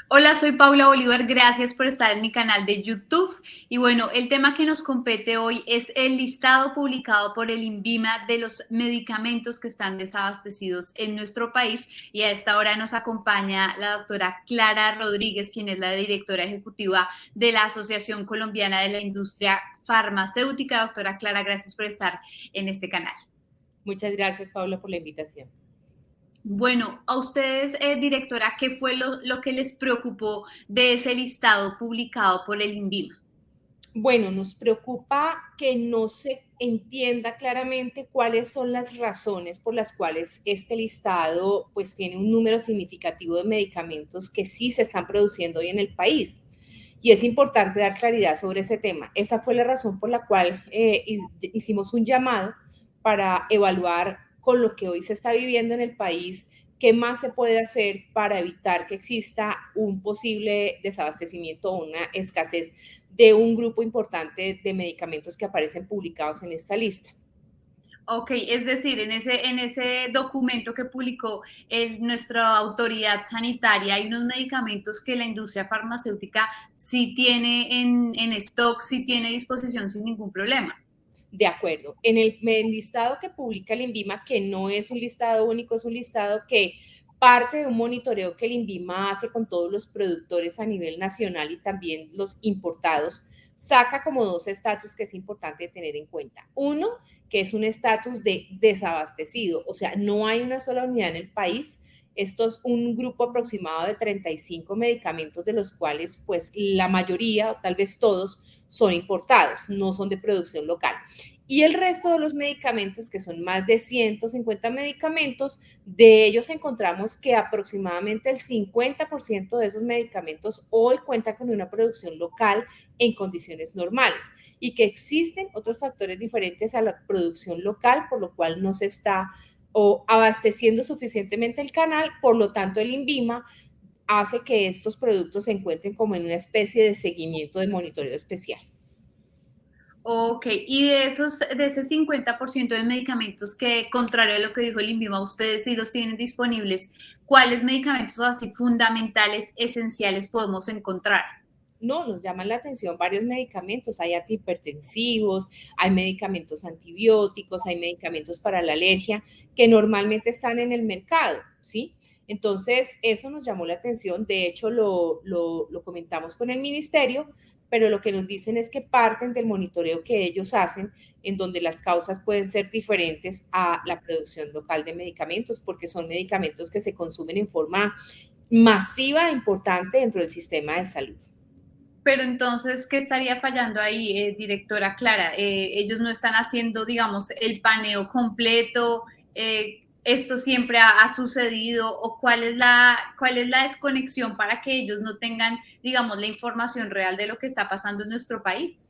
Hola, soy Paula Bolívar, gracias por estar en mi canal de YouTube. Y bueno, el tema que nos compete hoy es el listado publicado por el INVIMA de los medicamentos que están desabastecidos en nuestro país. Y a esta hora nos acompaña la doctora Clara Rodríguez, quien es la directora ejecutiva de la Asociación Colombiana de la Industria Farmacéutica. Doctora Clara, gracias por estar en este canal. Muchas gracias, Paula, por la invitación. Bueno, a ustedes, directora, ¿qué fue lo que les preocupó de ese listado publicado por el INVIMA? Bueno, nos preocupa que no se entienda claramente cuáles son las razones por las cuales este listado pues tiene un número significativo de medicamentos que sí se están produciendo hoy en el país. Y es importante dar claridad sobre ese tema. Esa fue la razón por la cual hicimos un llamado para evaluar con lo que hoy se está viviendo en el país, qué más se puede hacer para evitar que exista un posible desabastecimiento o una escasez de un grupo importante de medicamentos que aparecen publicados en esta lista. Ok, es decir, en ese documento que publicó nuestra autoridad sanitaria hay unos medicamentos que la industria farmacéutica sí tiene en stock, sí tiene a disposición sin ningún problema. De acuerdo. En el listado que publica el INVIMA, que no es un listado único, es un listado que parte de un monitoreo que el INVIMA hace con todos los productores a nivel nacional y también los importados, saca como dos estatus que es importante tener en cuenta. Uno, que es un estatus de desabastecido, o sea, no hay una sola unidad en el país. Esto es un grupo aproximado de 35 medicamentos, de los cuales pues la mayoría, o tal vez todos, son importados, no son de producción local. Y el resto de los medicamentos, que son más de 150 medicamentos, de ellos encontramos que aproximadamente el 50% de esos medicamentos hoy cuentan con una producción local en condiciones normales y que existen otros factores diferentes a la producción local, por lo cual no se está abasteciendo suficientemente el canal, por lo tanto el INVIMA hace que estos productos se encuentren como en una especie de seguimiento de monitoreo especial. Ok, y de ese 50% de medicamentos que, contrario a lo que dijo el INVIMA, ustedes sí los tienen disponibles, ¿cuáles medicamentos así fundamentales, esenciales podemos encontrar? No, nos llaman la atención varios medicamentos. Hay antihipertensivos, hay medicamentos antibióticos, hay medicamentos para la alergia que normalmente están en el mercado, ¿sí? Entonces, eso nos llamó la atención. De hecho, lo comentamos con el ministerio, pero lo que nos dicen es que parten del monitoreo que ellos hacen, en donde las causas pueden ser diferentes a la producción local de medicamentos, porque son medicamentos que se consumen en forma masiva e importante dentro del sistema de salud. Pero entonces, ¿qué estaría fallando ahí, directora Clara? Ellos no están haciendo, digamos, el paneo completo. ¿Esto siempre ha sucedido? ¿O cuál es la desconexión para que ellos no tengan, digamos, la información real de lo que está pasando en nuestro país?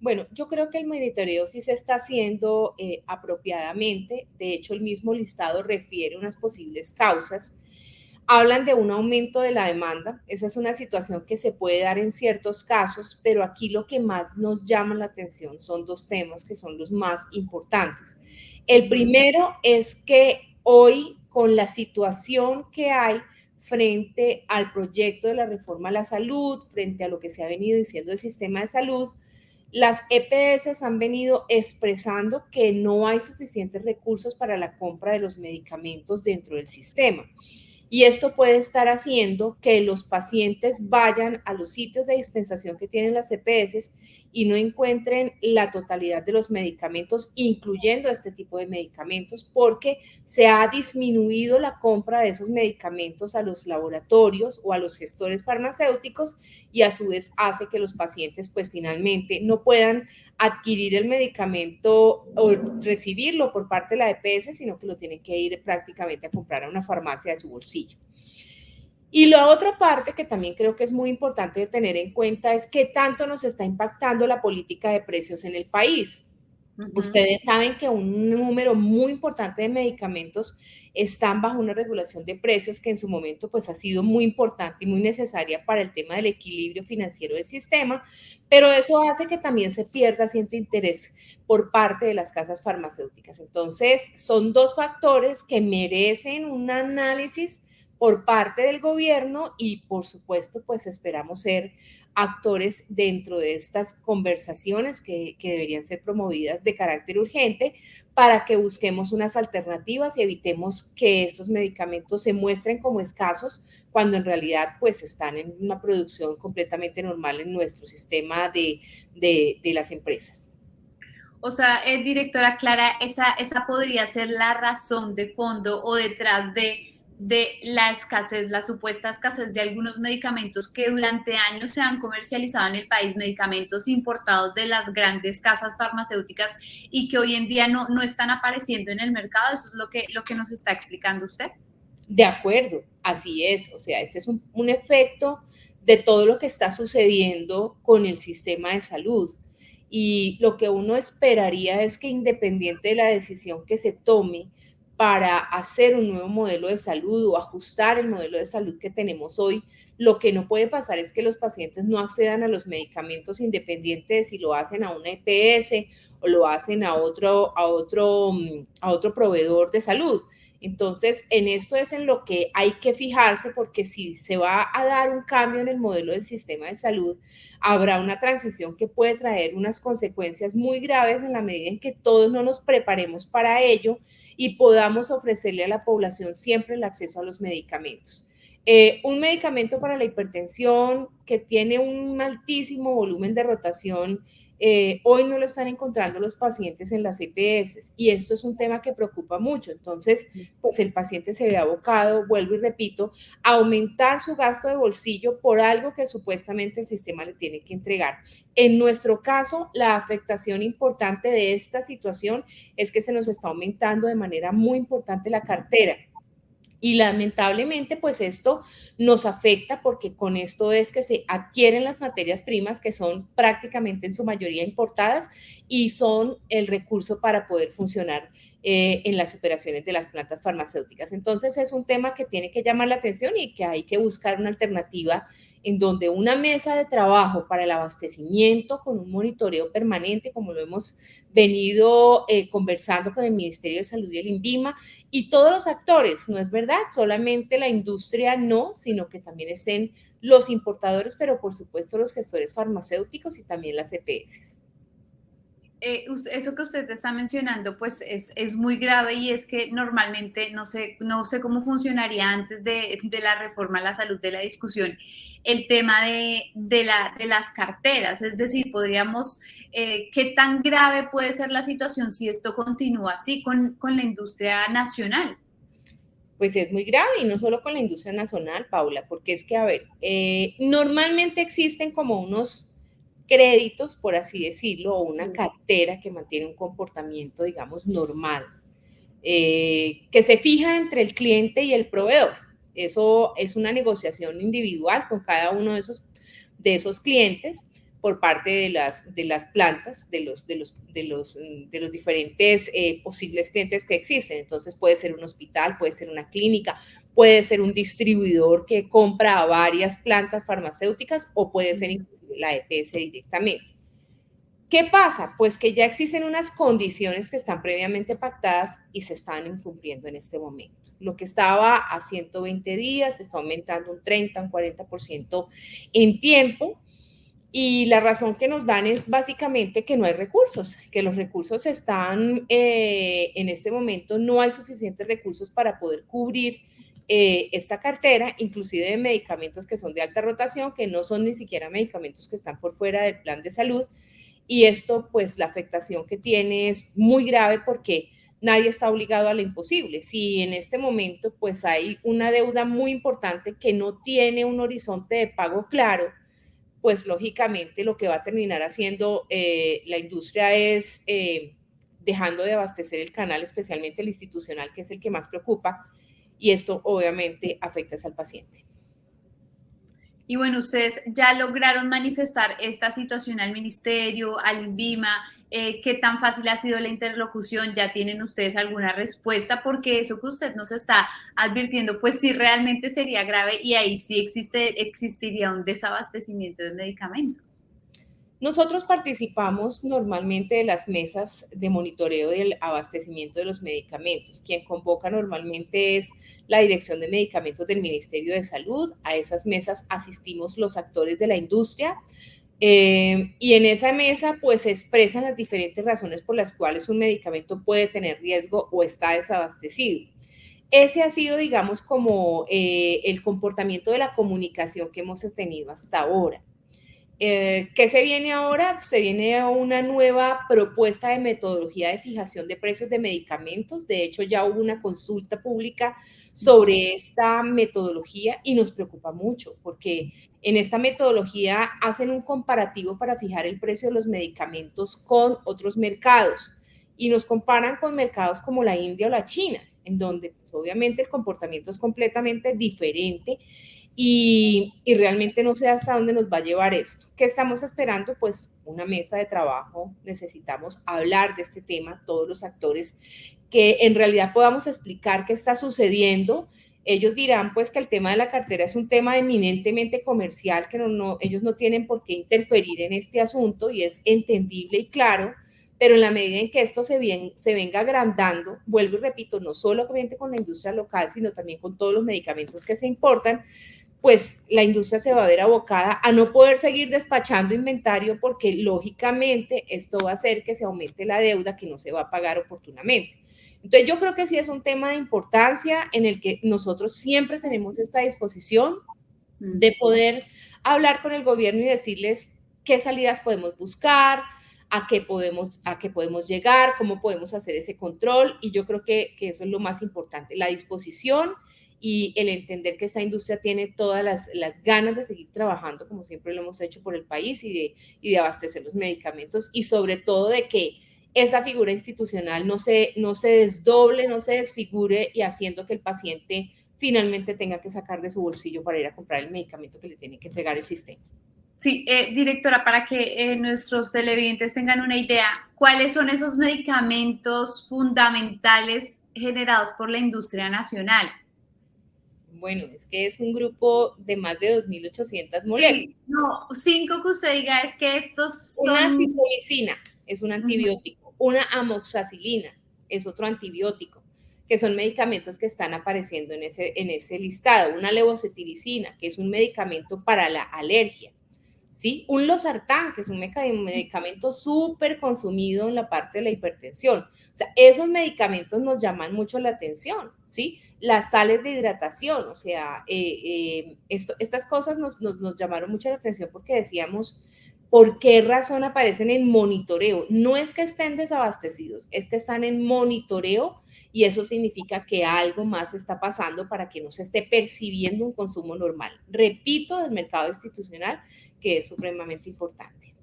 Bueno, yo creo que el monitoreo sí se está haciendo apropiadamente. De hecho, el mismo listado refiere unas posibles causas. Hablan de un aumento de la demanda. Esa es una situación que se puede dar en ciertos casos, pero aquí lo que más nos llama la atención son dos temas que son los más importantes. El primero es que hoy, con la situación que hay frente al proyecto de la reforma a la salud, frente a lo que se ha venido diciendo del sistema de salud, las EPS han venido expresando que no hay suficientes recursos para la compra de los medicamentos dentro del sistema. Y esto puede estar haciendo que los pacientes vayan a los sitios de dispensación que tienen las EPS y no encuentren la totalidad de los medicamentos, incluyendo este tipo de medicamentos, porque se ha disminuido la compra de esos medicamentos a los laboratorios o a los gestores farmacéuticos, y a su vez hace que los pacientes pues finalmente no puedan adquirir el medicamento o recibirlo por parte de la EPS, sino que lo tienen que ir prácticamente a comprar a una farmacia de su bolsillo. Y la otra parte que también creo que es muy importante de tener en cuenta es qué tanto nos está impactando la política de precios en el país. Ujú. Ustedes saben que un número muy importante de medicamentos están bajo una regulación de precios que en su momento pues ha sido muy importante y muy necesaria para el tema del equilibrio financiero del sistema, pero eso hace que también se pierda cierto interés por parte de las casas farmacéuticas. Entonces, son dos factores que merecen un análisis por parte del gobierno y por supuesto pues esperamos ser actores dentro de estas conversaciones que deberían ser promovidas de carácter urgente para que busquemos unas alternativas y evitemos que estos medicamentos se muestren como escasos cuando en realidad pues están en una producción completamente normal en nuestro sistema de las empresas. O sea, directora Clara, esa podría ser la razón de fondo o detrás de la escasez, la supuesta escasez de algunos medicamentos que durante años se han comercializado en el país, medicamentos importados de las grandes casas farmacéuticas y que hoy en día no están apareciendo en el mercado. Eso es lo que nos está explicando usted. De acuerdo, así es. O sea, este es un efecto de todo lo que está sucediendo con el sistema de salud. Y lo que uno esperaría es que independiente de la decisión que se tome para hacer un nuevo modelo de salud o ajustar el modelo de salud que tenemos hoy, lo que no puede pasar es que los pacientes no accedan a los medicamentos independiente de si lo hacen a una EPS o lo hacen a otro proveedor de salud. Entonces, en esto es en lo que hay que fijarse porque si se va a dar un cambio en el modelo del sistema de salud, habrá una transición que puede traer unas consecuencias muy graves en la medida en que todos no nos preparemos para ello y podamos ofrecerle a la población siempre el acceso a los medicamentos. Un medicamento para la hipertensión que tiene un altísimo volumen de rotación hoy no lo están encontrando los pacientes en las EPS y esto es un tema que preocupa mucho. Entonces, pues el paciente se ve abocado, vuelvo y repito, a aumentar su gasto de bolsillo por algo que supuestamente el sistema le tiene que entregar. En nuestro caso, la afectación importante de esta situación es que se nos está aumentando de manera muy importante la cartera. Y lamentablemente, pues esto nos afecta porque con esto es que se adquieren las materias primas que son prácticamente en su mayoría importadas y son el recurso para poder funcionar en las operaciones de las plantas farmacéuticas. Entonces es un tema que tiene que llamar la atención y que hay que buscar una alternativa en donde una mesa de trabajo para el abastecimiento con un monitoreo permanente, como lo hemos venido conversando con el Ministerio de Salud y el INVIMA, y todos los actores, no es verdad, solamente la industria no, sino que también estén los importadores, pero por supuesto los gestores farmacéuticos y también las EPS. Eso que usted está mencionando, pues es muy grave y es que normalmente, no sé cómo funcionaría antes de la reforma a la salud, de la discusión, el tema de las carteras, es decir, podríamos, ¿qué tan grave puede ser la situación si esto continúa así con la industria nacional? Pues es muy grave y no solo con la industria nacional, Paula, porque es que, a ver, normalmente existen como unos créditos, por así decirlo, o una cartera que mantiene un comportamiento, digamos, normal, que se fija entre el cliente y el proveedor. Eso es una negociación individual con cada uno de esos clientes por parte de las plantas, de los diferentes posibles clientes que existen. Entonces puede ser un hospital, puede ser una clínica, puede ser un distribuidor que compra a varias plantas farmacéuticas o puede ser inclusive la EPS directamente. ¿Qué pasa? Pues que ya existen unas condiciones que están previamente pactadas y se están incumpliendo en este momento. Lo que estaba a 120 días se está aumentando un 30, un 40% en tiempo. Y la razón que nos dan es básicamente que no hay recursos, que los recursos están en este momento, no hay suficientes recursos para poder cubrir esta cartera, inclusive de medicamentos que son de alta rotación, que no son ni siquiera medicamentos que están por fuera del plan de salud. Y esto, pues la afectación que tiene es muy grave porque nadie está obligado a lo imposible. Si en este momento, pues hay una deuda muy importante que no tiene un horizonte de pago claro, pues lógicamente lo que va a terminar haciendo la industria es dejando de abastecer el canal, especialmente el institucional, que es el que más preocupa, y esto obviamente afecta al paciente. Y bueno, ustedes ya lograron manifestar esta situación al ministerio, al INVIMA. ¿Qué tan fácil ha sido la interlocución? ¿Ya tienen ustedes alguna respuesta? Porque eso que usted nos está advirtiendo, pues sí realmente sería grave y ahí sí existiría un desabastecimiento de medicamentos. Nosotros participamos normalmente de las mesas de monitoreo del abastecimiento de los medicamentos. Quien convoca normalmente es la Dirección de Medicamentos del Ministerio de Salud. A esas mesas asistimos los actores de la industria. Y en esa mesa pues se expresan las diferentes razones por las cuales un medicamento puede tener riesgo o está desabastecido. Ese ha sido, digamos, como el comportamiento de la comunicación que hemos tenido hasta ahora. ¿Qué se viene ahora? Se viene una nueva propuesta de metodología de fijación de precios de medicamentos. De hecho, ya hubo una consulta pública sobre esta metodología y nos preocupa mucho porque en esta metodología hacen un comparativo para fijar el precio de los medicamentos con otros mercados y nos comparan con mercados como la India o la China, en donde pues, obviamente el comportamiento es completamente diferente. Y realmente no sé hasta dónde nos va a llevar esto. ¿Qué estamos esperando? Pues una mesa de trabajo. Necesitamos hablar de este tema, todos los actores, que en realidad podamos explicar qué está sucediendo. Ellos dirán pues que el tema de la cartera es un tema eminentemente comercial, que ellos no tienen por qué interferir en este asunto y es entendible y claro, pero en la medida en que esto se venga agrandando, vuelvo y repito, no solamente con la industria local, sino también con todos los medicamentos que se importan, pues la industria se va a ver abocada a no poder seguir despachando inventario porque lógicamente esto va a hacer que se aumente la deuda que no se va a pagar oportunamente. Entonces yo creo que sí es un tema de importancia en el que nosotros siempre tenemos esta disposición de poder hablar con el gobierno y decirles qué salidas podemos buscar, a qué podemos llegar, cómo podemos hacer ese control y yo creo que eso es lo más importante, la disposición y el entender que esta industria tiene todas las ganas de seguir trabajando como siempre lo hemos hecho por el país y de abastecer los medicamentos y sobre todo de que esa figura institucional no se desdoble, no se desfigure y haciendo que el paciente finalmente tenga que sacar de su bolsillo para ir a comprar el medicamento que le tiene que entregar el sistema. Sí, directora, para que nuestros televidentes tengan una idea, ¿cuáles son esos medicamentos fundamentales generados por la industria nacional? Bueno, es que es un grupo de más de 2.800 moléculas. Sí, no, 5 que usted diga es que estos son... Una citromicina es un antibiótico, una amoxicilina es otro antibiótico, que son medicamentos que están apareciendo en ese listado. Una levocetiricina, que es un medicamento para la alergia. ¿Sí? Un losartán, que es un medicamento súper consumido en la parte de la hipertensión. O sea, esos medicamentos nos llaman mucho la atención, ¿sí? Las sales de hidratación, o sea, estas cosas nos llamaron mucho la atención porque decíamos, ¿por qué razón aparecen en monitoreo? No es que estén desabastecidos, es que están en monitoreo y eso significa que algo más está pasando para que no se esté percibiendo un consumo normal. Repito, del mercado institucional, que es supremamente importante.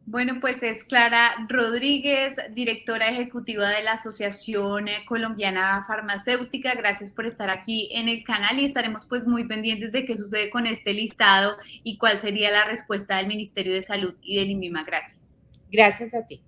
Bueno, pues es Clara Rodríguez, directora ejecutiva de la Asociación Colombiana Farmacéutica. Gracias por estar aquí en el canal y estaremos pues muy pendientes de qué sucede con este listado y cuál sería la respuesta del Ministerio de Salud y del INVIMA. Gracias. Gracias a ti.